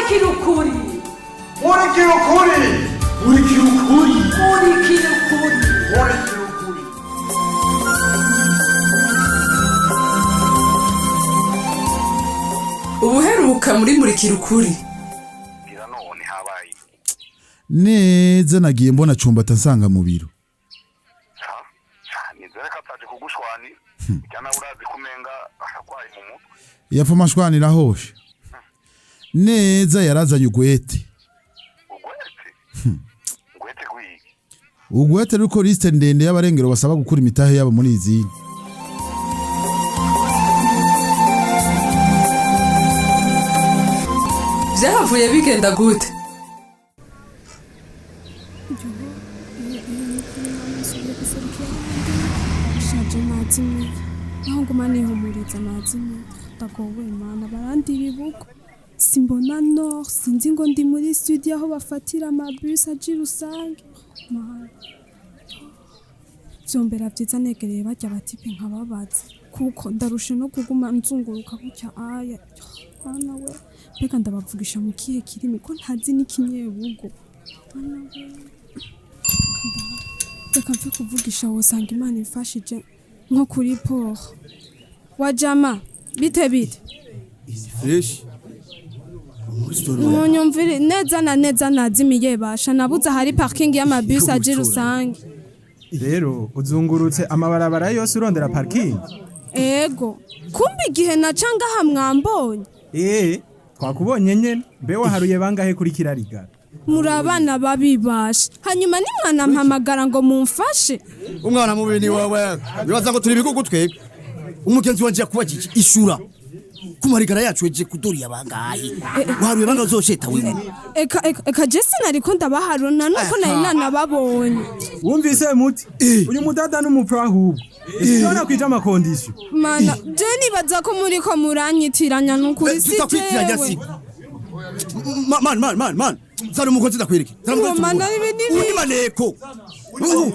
murikira ukuri murikira ukuri murikira ukuri murikira ukuri murikira ukuri. ubuheruka muri murikira ukuri Gira none habaye neza nagiye mbona cumbata nsanga mu biro nizere ko ataje kugushwani cyana urazi kumenga akwaye mu mutwe yapfa amashwanira hoshe neza yarazanye ugwete ugwete gwiki ugwete ruko liste ndende y'abarengero basaba gukura imitahe yabo muri izindi byahavuye bigenda gute shaje mazimwe aho nguma nihumuriza mazimwe ndagowe mana barandira ibuko simbona nord sinzi ngo ndi muri studio aho bafatira amabus aji rusange mana vyombera vyiza negereye barya batipe nkababaza kuko ndarushe no kuguma nzunguruka gutya aya mana we mbega ndabavugisha mu kihe kirimi ko ntazi n'ikinyebugo mana we reka mfe kuvugisha wosanga imana imfashije nko kuri port wajama bite fresh munyumvire neza nazimiye basha nabuze hari parking y'amabus aje rusange rero uzungurutse amabarabara yose urondera parking ego kumbi igihe nacanga hamwambonye twakubonye nyene mbe waharuye bangahe kuri kirariga muri abana babibasha hanyuma nimwana mpamagara ngo mumfashe umwana mubi ni wawe bibaza ngo turi bigugu twebwe umugenzi wanje yakubajije ishura kumarigara yacu eje kuduriya bangahe waharuye banga uzosheta wewe eka jesi nariko ndabaharuna nuko nari nanababonye wumvise muti uyu mudada n'umupro ahubwo Ishobora kwija amakondisyo mana je nibaza ko muriko muranyitiranya n'ukuri si jewe man zari umukozi ndakwereke mana uri maneko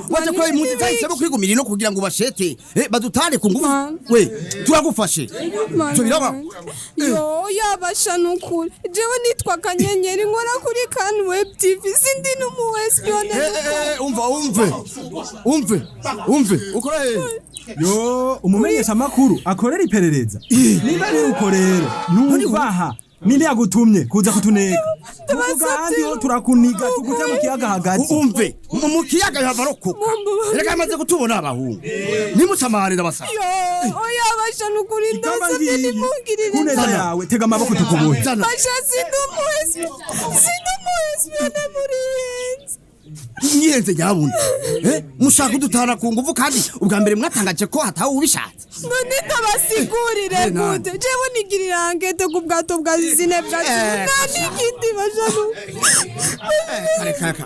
waje kwa imuzi zahise kwigumira no kugira ngo bashete badutane ku ngufu we turagufashe cyo biraba yo yabasha n'ukuri jewe nitwa kanyenyeri nkora kuri kan web tv sindi n'umu espionage umve ukora yo umumenyesha makuru akorera iperereza niba ari uko rero numvaha ninde yagutumye kuza kutuneka tuvuga handi ho turakuniga tuguta mu kiyaga hagati umve mu kiyaga yavaroko reka amaze kutubona abahungu nimusamarira basa oya basha n'ukuri ndasabye nimungirire kuneza yawe tega amaboko tukubuye basha sindumu espionage muri nyihenze nyabuna mushaka kudutana ku nguvu kandi ubwa mbere mwatangaje ko hatawe ubishatse none ndabasigurire gute jewe nigirira angete ku bwato bwa zine bwacu nani kindi bajanu kare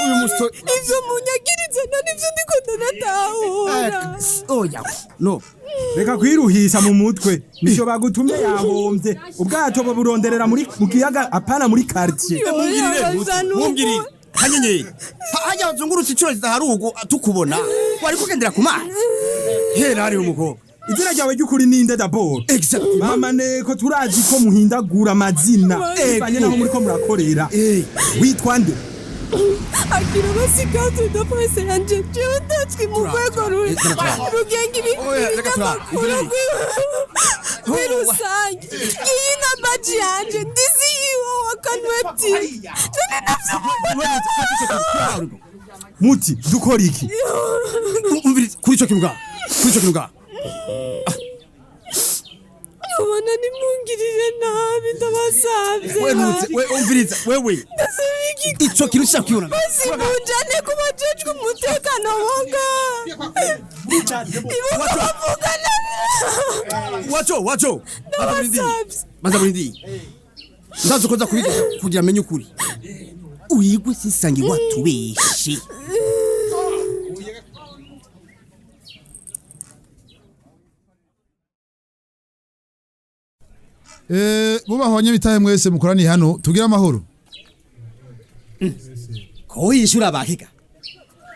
uyu musto ivyo munyagirize none ivyo ndiko ndatahura oya no reka kwiruhisa mu mutwe nico bagutumye yahombye ubwato buronderera muri mu kiyaga apana muri quartier mungirire kanyenyeri hajya uzungurutse icyo zidaharugo tukubona wari kugendera ku mazi hera ari umukobwa izina ryawe ry'ukuri ninde d'abord mama neko turazi ko muhindagura amazina banye naho muri ko murakorera witwa nde akira basikato da presse yanje jewe ndatwi mu rwego rugenga ibinyamakuru kwirusange iyi na baji yanje ndizi iwo wakanweti muti dukora iki umviriza kuri ico kibuga ubona nimungirire nabi ndabasabye we umviriza wewe ico kirusha kwibona simujane kubajejwe umutekano wonga ibuka bavugana wacho maza burindi ndazo koza kugira amenye ukuri uyigwe sisangi watubeshi mubahonye bitahe mwese mukorani hano tugira amahoro ko yishura bahiga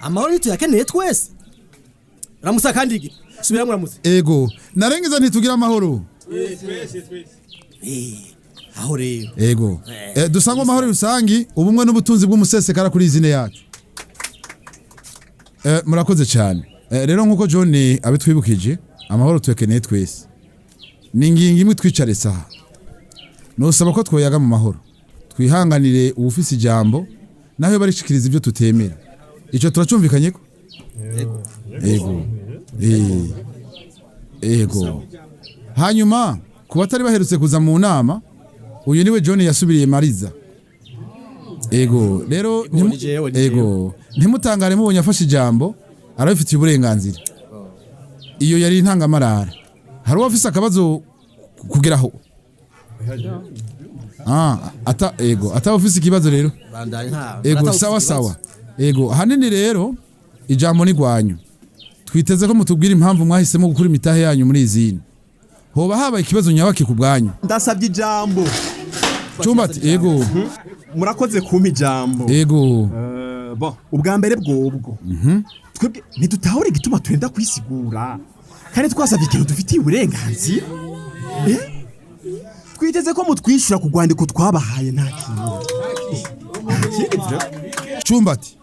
amahoro tuyakeneye twese ramusa kandi subira muramutse ego narengeza ntitugira amahoro aho rero ego dusanga amahoro rusangi ubumwe n'ubutunzi bw'umusesekara kuri izine yacu. Murakoze cyane. Rero nkuko John abitwibukije amahoro twekeneye twese. Ningingi imwe twicare saha. Nosaba ko twoyaga mu mahoro. Twihanganire ubufisi ijambo naho barishikiriza ibyo tutemera. Ico turacumvikanye ko? Ego. Hanyuma kuba atari baherutse kuza mu nama uyu niwe John yasubiriye Mariza. Ego rero ntimutangare mubonye afashe ijambo arabifitiye uburenganzira. Iyo yari intangamarara. Hari uwafise akabazo kugeraho. Ata ofisi kibazo rero. Ego sawa. Ego hanini rero ijambo ni gwanyu. Twiteze ko mutubwira impamvu mwahisemo gukura imitahe yanyu muri izini. Hoba haba ikibazo nyabaki ku bwanyu. Ndasabye ijambo. Cumbati ego. Murakoze kumpa ijambo. Ego. Ubwa mbere bwobwo. Twebwe ntitutahure gituma twenda kwisigura. Kandi twasabye ikintu dufitiye uburenganzira. Twiteze ko mutwishura ku rwandiko twabahaye nta kintu. Cumbati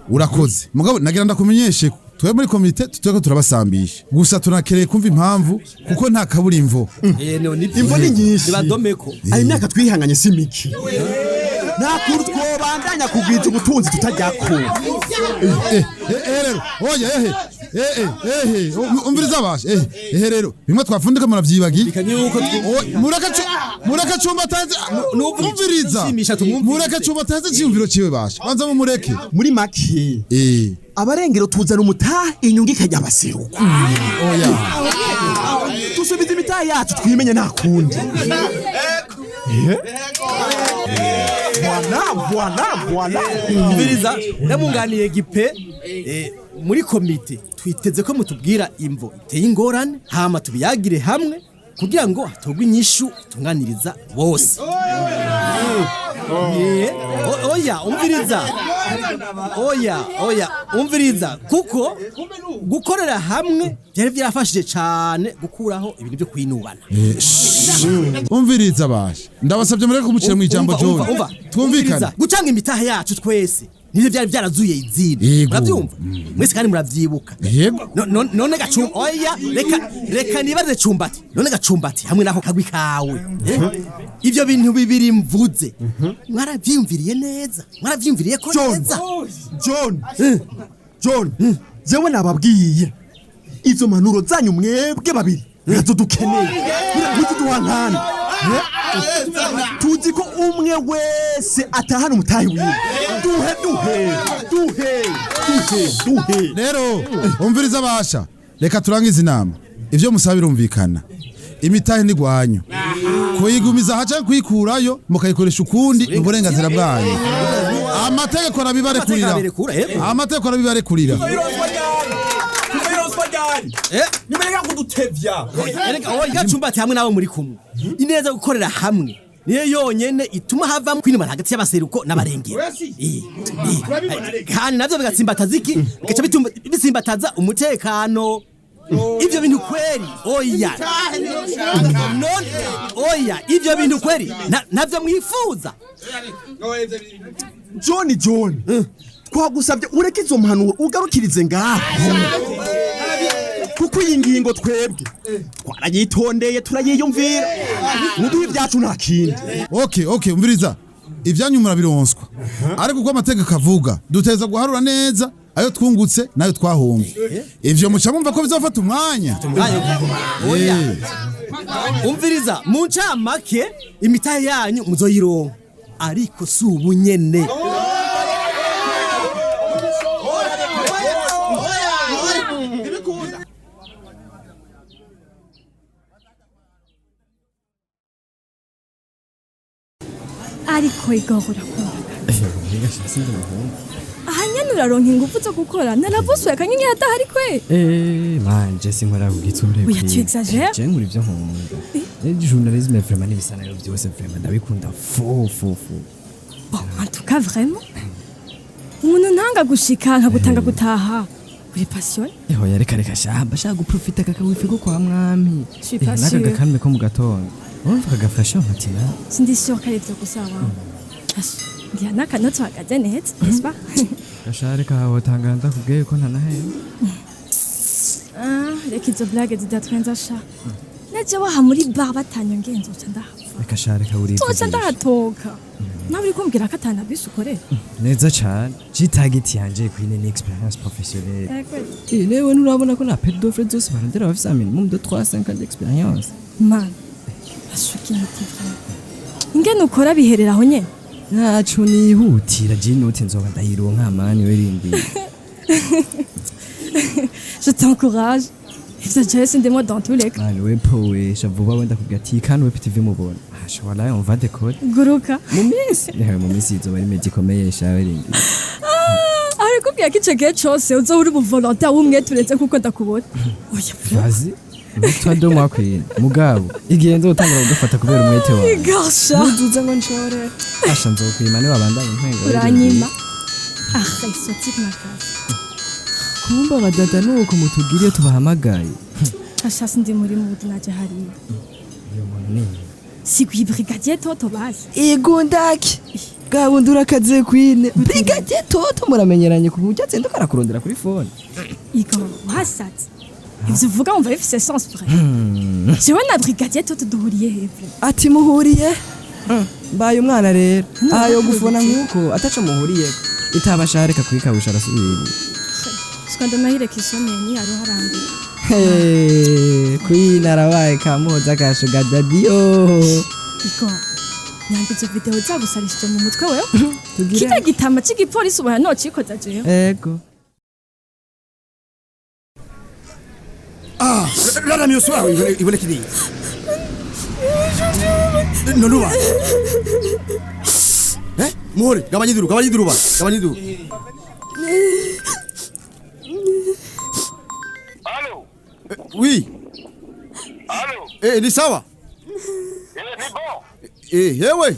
urakoze. Mugabo nagira ndakumenyeshe twe muri komite tuteko turabasambisha. Gusa tunakereye kumva impamvu kuko nta kaburi imvo. Imvo ni nyinshi. Nibadomeko. Ari myaka twihanganye simiki. Nta kuri twobandanya kugwiza ubutunzi tutajyako. Rero oya umviriza bashe rero bimwe twafundika muravyibagiye muraka cumba taze umviriza muraka cumba taze cyumviro ciwe bashe banza mu mureke muri make abarengero tuzana umutaha inyungu ikajya abaseruko oya tusubiza imitaha yacu twimenye nta kundi Voilà. Umviriza ndamunganiye gipe muri komite twiteze ko mutubwira imvo iteye ingorane hama tubiyagire hamwe kugira ngo hatogwe inyishu itunganiriza bose. Umviriza kuko gukorera hamwe byari byafashije cyane gukuraho ibintu byo kwinubana. Umviriza bashe ndabasabye mureke kumucira mu ijambo John twumvikana gucanga imitahe yacu twese nivyo byari byarazuye izindi murabyumva mwese kandi muravyibuka none gacumba oya reka nibaze Cumbati none gacumbati hamwe naho kagwi kawe ivyo bintu bibiri mvuze mwaravyumviriye neza mwaravyumviriye ko neza John jewe nababwiye izo manuro zanyu mwebwe babiri nazo dukeneye mutuduhankana tuzi ko umwe wese atahana umutahe wiwe duhe rero umviriza basha reka turangize inama ivyo musaba birumvikana imitahe ni gwanyu kuyigumiza haca kwikurayo mukayikoresha ukundi n'uburenganzira bwanyu amategeko arabibarekurira nimereka kudutevya oya Cumbati hamwe nawe muri kumwe ineza gukorera hamwe niyo yonyene ituma hava kwinuma hagati y'abaseruko n'abarengero kandi navyo bigatsimbataza iki bigaca bisimbataza umutekano ivyo bintu kweri ivyo bintu kweri navyo mwifuza John twagusabye ureke izo mpanuro ugarukirize ngaho kuko iyi ngingo twebwe twarayitondeye turayiyumvira muduhe ibyacu nta kindi. Okay umviriza ivyanyu murabironswa ariko uko amategeko avuga duteza guharura neza ayo twungutse nayo twahombye ivyo muca mumva ko bizofata umwanya. Umviriza mu ncamake imitahe yanyu muzoyironka ariko si ubunyene. ariko igahora ahanyana uraronka ingufu zo gukora naravusuye akanyenyeri atahari kwe manje sinkora kugitsure oya tu exagères je nguri byo nkunda journalisme vraiment n'ibisana yo byose vraiment ndabikunda fo bon en tout cas vraiment umuntu ntanga gushika nkagutanga gutaha uri passion yareka shamba shaka guprofita kakawifi ko kwa mwami naka gakanme ko mu gatondo Wumva agafasha umutima. Sindi sure ko ari byo gusa wawe. Ngira n'akanotsi hagaze neza, n'est-ce pas? Gashare kawe tanganda kubwiye ko ntanahe. Reka izo blague zidatwenza sha. Naje waha muri bar batanyongeye nzoca ndahava. Reka share kawuri. Nzoca ndahatoka. Nawe uri kumbwira ko atanabisi ukorera. Neza cyane. Jitagiti yanje kwine ni experience professionnelle. Eh, Lewe nurabona ko na pet d'offre zose barondera bafise un minimum de 3-5 ans d'expérience. Man. Ashuki ntitivye. Ingene ukora biherera aho nyene. Naco nihutira jinoti nzoba ndayironka mani werindi. Je t'encourage. Ivyo jewe sindimwo dans tous les cas. Alwe powe shavuba wenda kugati kandi we PTV mubona. Ashwala on va décoder. Guruka. Mu minsi. Mu minsi izoba ari meji komeye shawerindi. Ariko bya kice gihe cyose uzohura ubuvolontaire w'umwe turetse kuko ndakubona. Oya. Vazi. Mutwa ndo mwakwina. Mugabo igihe nzotangura kugafata kubera umwete wawe. Gasha. Nuzuza ngo nshore. Asha nzokwima ni babandanye ntwenga. Uranyima. Ah, exotique makazi. Kumba badada nuko mutugiriye tubahamagaye. Asha sindi muri mudu naje hariya. Yo mone. Sigwi brigadier Toto basi. Ego ndaki. Gabundura kaze kwine. Brigadier Toto muramenyeranye ku buryo atsinda karakurondera kuri phone. Igo wasatse. Ivyo uvuga umva bifise sens vrai. Jewe na brigadier Toto duhuriye hepfo. Ati muhuriye? Baye umwana rero. Ayo gufona nkuko ataca muhuriye. Itabashareka kwikabusha arasubira. Sikanda mahire kisomeye ni aro harambi. Queen arabaye kamuza kashuga dadio. Iko. Nyangize video zagusarishije mu mutwe wewe. Kita gitama cy'igipolisi ubu hano cikoza jewe. Ego. Rara mio suawe iboneka ni. Nonuba. Muri, gabanyiduru ba. Gabanyiduru. Allô? Oui. Allô? Ni sawa? Ni bon? Hewe.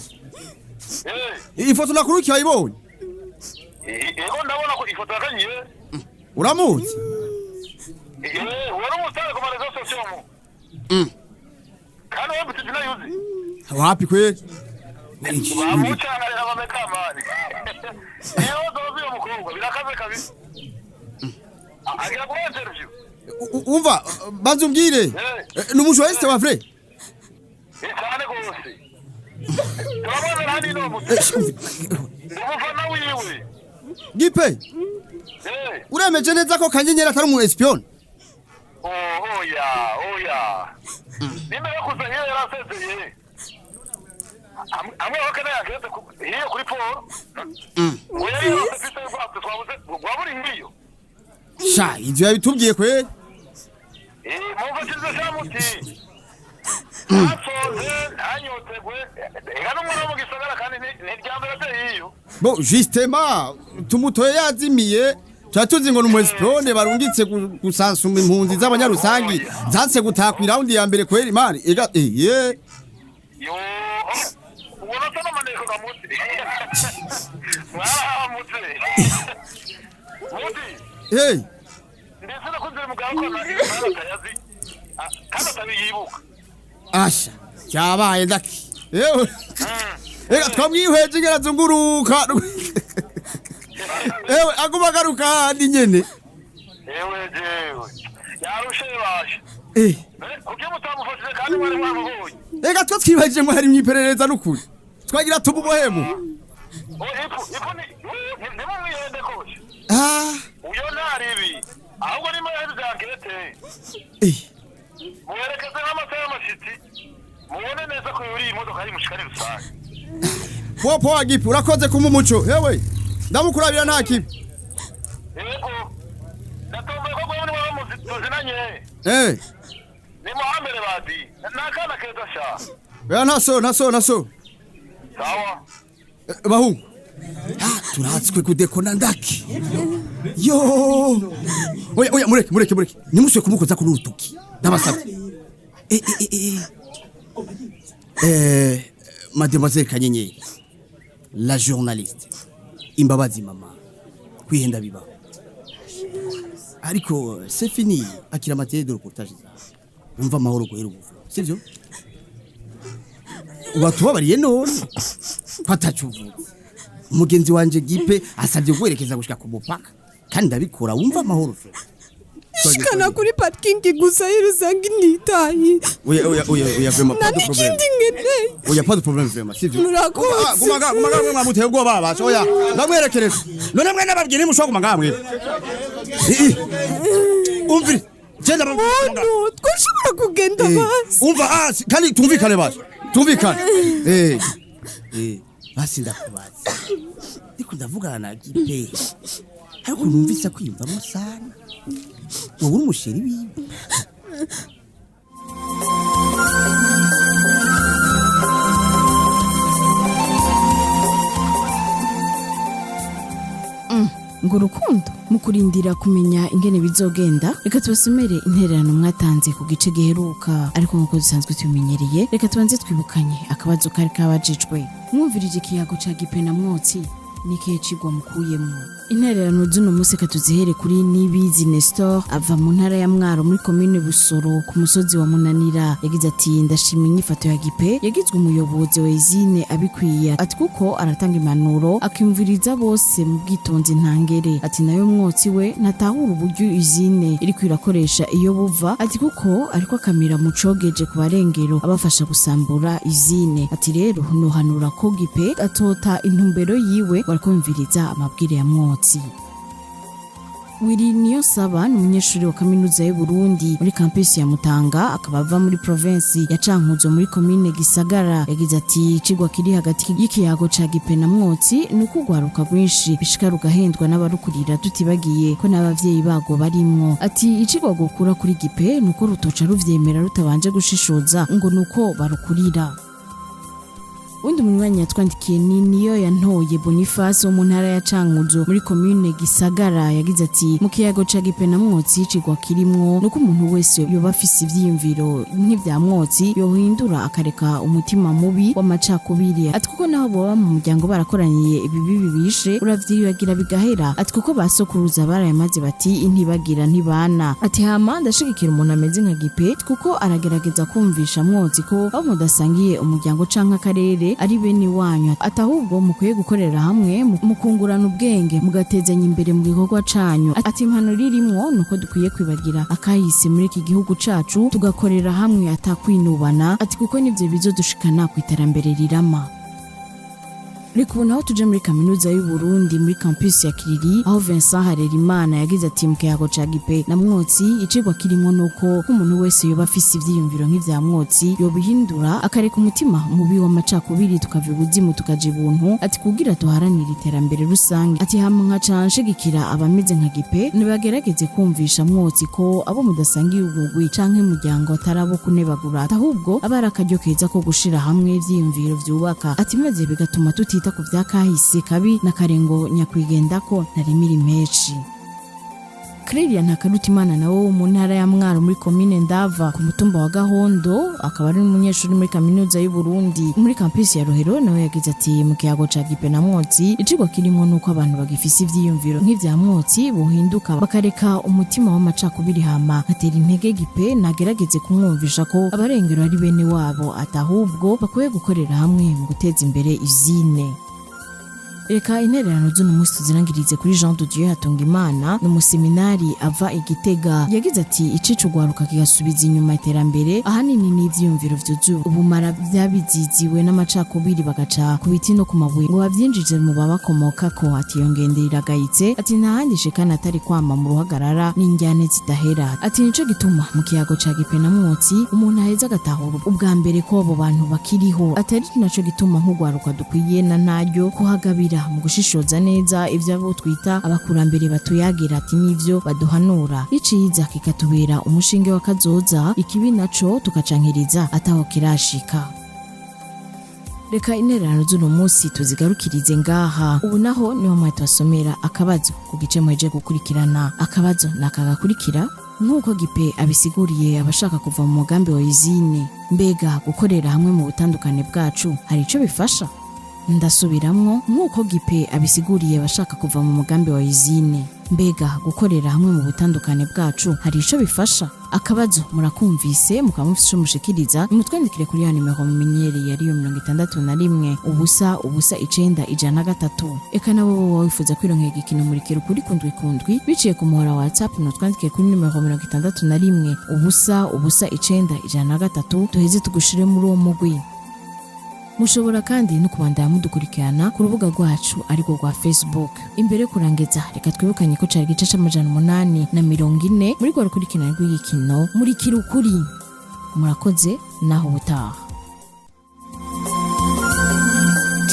Ifoto nakuruki hayibonye. Ego ndabona ko ifoto yakanye. Uramuzi? Wari umutare ku marezo sosiyo mu. Kandi wewe bitujina yuzi. Wapi kweli? Bamucangarira abamekamani. Iyo dozi umukobwa birakaze kabisa. Agira kwa interview. Umva bazumbwire. N'umujournaliste wa vrai. Cyane gose. Turabona handi no mutu. Umufana wiwe. Gipe. Uremeje neza ko kanyenyera atari umu espion. Oya. Nimero kuzanye yarasezeye. Amwe wakana yakeze hiyo kuri Paul. Oya afite rwatse twabuze gwaburi ngiyo. Sha ivyo yabitubwiye kweli. Muva kize shamuti. Asoze anyotegwe. Egano mwana mu gisagara kandi ni ryambere te hiyo. Bo justement tumutoye yazimiye. Tuzi ngo n'umuespone barungitse gusansuma impunzi z'abanyarusangi zanse gutakwa round ya mbere kweli mani ega Yo ubona sana maneko kamuti. Mutse. Ndetse nakunze mugabo ko nakayazi. Kana tabiyibuka. Asha cyabaye ndaki. Ega twamwihweje gerazunguruka. Aguma garuka ndi nyene. Jewe. Yarushe bashe. Kuki mutamufashije kandi mwari mwamubonye. Ega twatwibaje mu hari mwiperereza n'ukuri. Twagira tububohemu. Ipo ni mwiyende koche. Uyo naribi. Ahubwo ni mwari byangete. Muwerekeze nk'amata y'amashiti. Mubone neza ko yuri imodoka ari mushikari rusange. Popo agipi urakoze kumumuco. Hewe. Ndamukurabira nta kibi. Yego. Natombe ko gwe ni wamuzi tuzinanye. Ni muhambere badi. Nakana keza sha. Bya naso. Sawa. Bahungu. Turatswe kudekona ndaki. Yo. Oya mureke. Nimuswe kumukoza ku rutuki. Ndabasabye. Mademoiselle Kanyenyeri. La journaliste. Imbabazi mama. Kwihenda biba. Ariko c'est fini akira materi de reportage za. Umva mahoro guhera ubuvu. Sivyo? watubabariye none patacuvuze umugenzi wanje gipe asabye guherekeza gushika ku mupaka kandi ndabikora wumva amahoro shikana kuri parking gusa yirusangi nitahi oya vraiment pas de problème oya pas de problème vraiment sivyo gumaga mwamuteye ubwo baba oya ndamwerekereje none mwe nababwire mushobora gumaga mwe umvire genda bamuga twashobora kugenda basi umva kandi tumvikane basi tumvikane basi ndakubaza ndiko ndavugana na gipe ariko numvise kwiyumvamo sana wowe umusheri wiwe ngo urukundo mu kurindira kumenya ingene bizogenda reka tubasomere intererano mwatanze ku gice giheruka ariko nk'uko dusanzwe tubimenyereye reka tubanze twibukanye akabazo kari kabajijwe mwumvirije ikiyago ca gipe na mwotsi nikihe cigwa mukuyemo intererano z'uno munsi katuzihere kuri Nibizi Nestor ava mu ntara ya Mwaro muri commune Busoro ku musozi wa Munanira yagize ati ndashimye inyifato ya gipe yagizwe umuyobozi wa izine abikwiye ati kuko aratanga impanuro akimviriza bose mu bwitonzi ntangere ati nayo mwotsi we natahura uburyo izine iri kwirakoresha iyo buva ati kuko ariko akamira mu cogeje ku barengero abafasha gusambura izine ati rero nohanura ko gipe atota intumbero yiwe kumviriza amabwire ya mwotsi Wiri niyo saba ni umunyeshuri wa kaminuza y'u Burundi muri campus ya Mutanga akaba ava muri province ya Cankuzo muri commune Gisagara yagize ati cigwa kiri hagati y'ikiyago ca gipe na mwotsi nuko gwaruka rwinshi bishika rugahendwa n'abarukurira tutibagiye ko n'abavyeyi bago barimwo ati icigwa gukura kuri gipe nuko rutoca ruvyemera rutabanje gushishoza ngo nuko barukurira undi munywanyi yatwandikiye niyo yantoye Boniface wo mu ntara ya Cankuzo muri commune Gisagara yagize ati mu kiyago ca gipe na mwotsi cigwa kirimwo nuko umuntu wese yoba afise ivyiyumviro nk'ivya mwotsi yohindura akareka umutima mubi w'amacakubiri ati kuko naho boba mu muryango barakoraniye ibibi bibishe uravyibagira bigahera ati kuko basokuruza barayamaze bati intibagira ntibana ati hama ndashigikira umuntu ameze nka gipe kuko aragerageza kumvisha mwotsi ko abo mudasangiye umuryango canke akarere ari bene wanyu atahubwo mukuye gukorera hamwe mukungurana ubwenge mugatezanya imbere mu gikorwa canyu ati impano ririmwo nuko dukwiye kwibagira akahise muri iki gihugu cacu tugakorera hamwe atakwinubana ati kuko nivyo bizodushikana ku iterambere rirama Reka ubu naho tuje muri kaminuza y'u Burundi muri campus ya Kiriri aho Vincent Harerimana yagize ati mu kiyago ca gipe na mwotsi icigwa kirimo nuko umuntu wese yoba afise ivyiyumviro nk'ivya mwotsi yobihindura akareka umutima mubi w'amacakubiri tukavuga uzimu tukaje ibuntu ati kugira tuharanira iterambere rusange ati hamwe nka canshigikira abameze nka gipe nibagerageze kumvisha mwotsi ko abo mudasangiye ubugwi canke umuryango atarabo kunebagura ahubwo abara akaryo keza ko gushira hamwe ivyiyumviro vyubaka ati maze bigatuma tuti ku vyakahise kabi na karengo nyakwigendako narimira menshi Claire Ntakarutimana nawo mu ntara ya Mwaro muri commune Ndava ku mutumba wa Gahondo akaba ari umunyeshuri muri kaminuza y'u Burundi muri campus ya Rohero nawe yagize ati mu kiyago ca gipe na mwotsi icigwa kirimo nuko abantu bagifise ivyiyumviro nk'ivya mwotsi bohinduka bakareka umutima w'amacakubiri hama atera intege gipe nagerageze kumwumvisha ko abarengero ari bene wabo atahubwo bakwiye gukorera hamwe mu guteza imbere izine Reka intererano z'uno munsi tuzirangirize kuri Jean de Dieu Hatungimana n'umuseminari ava Igitega yagize ati icico gwaruka kigasubiza inyuma iterambere ahanini n'ivyiyumviro vyuzuye ubumara byabiziziwe n'amacakubiri bagaca ku biti no ku mabuye ngo bavyinjije mu babakomoka ko ati yongende iragayitse ati ntahandishe kandi atari kwama mu ruhagarara n'injyane zidahera ati nico gituma mu kiyago ca gipe na mwotsi umuntu aheza agatahura ubwa mbere ko abo bantu bakiriho atari naco gituma nk'ugwaruka dukwiye na naryo kuhagabira mu gushishoza neza ivyo abo twita abakurambere batuyagira ati nivyo baduhanura iciza kikatubera umushinge wa kazoza ikibi naco tukacankiriza ataho kirashika Reka intererano z'uno munsi tuzigarukirize ngaha ubu naho niho mwahita wasomera akabazo ku gice mweje gukurikirana akabazo nakagakurikira nk'uko gipe abisiguriye abashaka kuva mu mugambi wa izine mbega gukorera hamwe mu butandukane bwacu hari ico bifasha ndasubiramwo nk'uko gipe abisiguriye abashaka kuva mu mugambi wa izine mbega gukorera hamwe mu butandukane bwacu hari ico bifasha? Akabazo murakumvise mukaba mufite ico mushikiriza, nimutwandikire kuri ya nimero mumenyereye ariyo 61 ubusa ubusa 9 eka nabo bo wifuza kwironkera igikino murikira ukuri kundwi biciye ku muhora wa WhatsApp notwandikire kuri nimero 61 ubusa ubusa 9 tuheze tugushire muri uwo mugwi. Mushobora kandi no kubandanya mudukurikirana ku rubuga rwacu ariko rwa Facebook. Imbere kurangeza reka twibukanye ko cari gice c'840 muri rwa rukurikirana rw'igikino murikira ukuri. Murakoze naho butaha.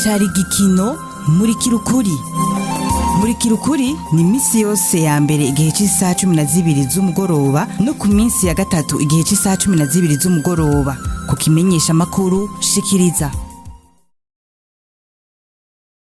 Cari gikino murikira ukuri. Murikira ukuri ni misi yose ya mbere igihe cy'isaha 12 z'umugoroba no ku minsi ya gatatu igihe cy'isaha 12 z'umugoroba ku kimenyesha makuru shikiriza.